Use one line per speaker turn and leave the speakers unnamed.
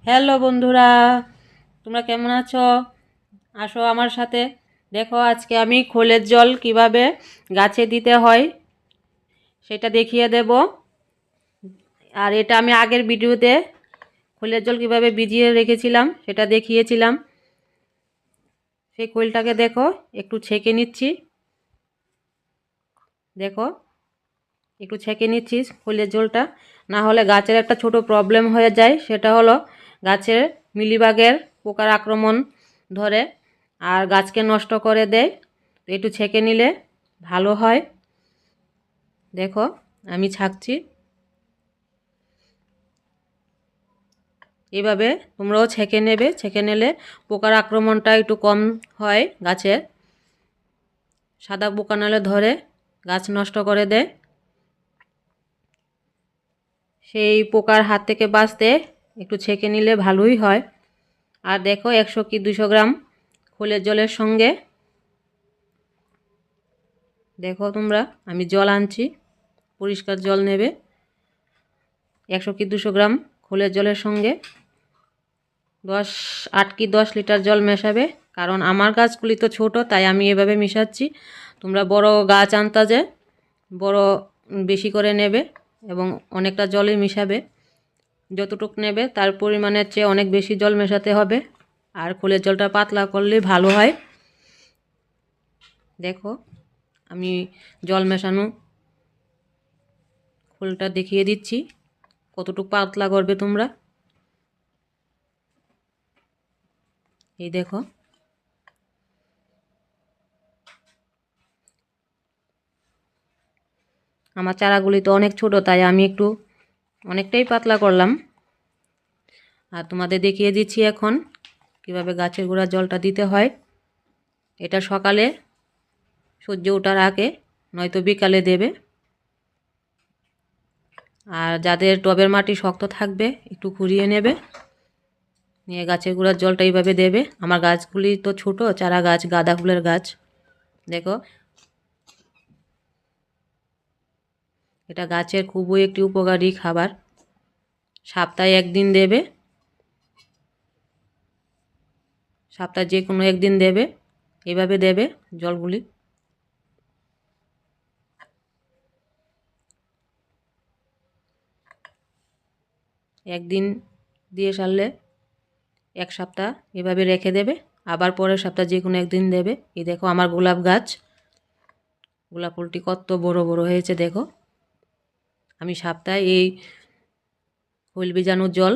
Hello বন্ধুরা, তোমরা কেমন আছো? আসো আমার সাথে। দেখো আজকে আমি খোলের জল কিভাবে গাছে দিতে হয় সেটা দেখিয়ে দেব। আর এটা আমি আগের ভিডিওতে খোলের জল কিভাবে ভিজিয়ে রেখেছিলাম সেটা দেখিয়েছিলাম। সেই খোলটাকে দেখো একটু ছেঁকে নিচ্ছি। দেখো একটু ছেঁকে নিচ্ছি খোলের জলটা, না হলে গাছের একটা ছোট প্রবলেম হয়ে যায়। সেটা হলো গাছের মিলিবাগের পোকার আক্রমণ ধরে আর গাছকে নষ্ট করে দেয়। তো একটু ছেঁকে নিলে ভালো হয়। দেখো আমি ছাঁকছি। এভাবে তোমরাও ছেঁকে নেবে, ছেঁকে নিলে পোকার আক্রমণটা একটু কম হয় গাছের। সাদা পোকা নালে ধরে গাছ নষ্ট করে দেয়। সেই পোকার হাত থেকে বাঁচতে একটু ছেঁকে নিলে ভালোই হয়। আর দেখো 100 কি 200 গ্রাম খোলের জলের সঙ্গে দেখো তোমরা আমি জল আনছি, পরিষ্কার জল নেবে। 100 কি 200 গ্রাম খোলের জলের সঙ্গে 8 কি 10 লিটার জল মেশাবে। কারণ আমার গাছগুলি তো ছোট, তাই আমি এভাবে মিশাচ্ছি। তোমরা বড় গাছ আনতাজে বড় বেশি করে নেবে এবং অনেকটা জলই মিশাবে। যতটুক নেবে তার পরিমাণের চেয়ে অনেক বেশি জল মেশাতে হবে। আর খোলের জলটা পাতলা করলে ভালো হয়। দেখো আমি জল মেশানো খোলটা দেখিয়ে দিচ্ছি কতটুকু পাতলা করবে তোমরা। এই দেখো আমার চারাগুলি তো অনেক ছোট, তাই আমি একটু অনেকটাই পাতলা করলাম। আর তোমাদের দেখিয়ে দিচ্ছি এখন কিভাবে গাছের গোড়ায় জলটা দিতে হয়। এটা সকালে সূর্য ওঠার আগে নয়তো বিকালে দেবে। আর যাদের টবের মাটি শক্ত থাকবে একটু খুঁড়িয়ে নেবে, নিয়ে গাছের গোড়ার জলটা এইভাবে দেবে। আমার গাছগুলি তো ছোট চারা গাছ, গাঁদা ফুলের গাছ। দেখো এটা গাছের খুবই একটি উপকারী খাবার। সপ্তাহে একদিন দেবে, সপ্তাহে যে কোনো একদিন দেবে। এভাবে দেবে জলগুলি। একদিন দিয়ে সারলে এক সপ্তাহ এভাবে রেখে দেবে, আবার পরের সপ্তাহ যে কোনো একদিন দেবে। এই দেখো আমার গোলাপ গাছ, গোলাপ ফুলটি কত বড় বড় হয়েছে। দেখো আমি সপ্তাহে এই খৈল বীজাণুর জল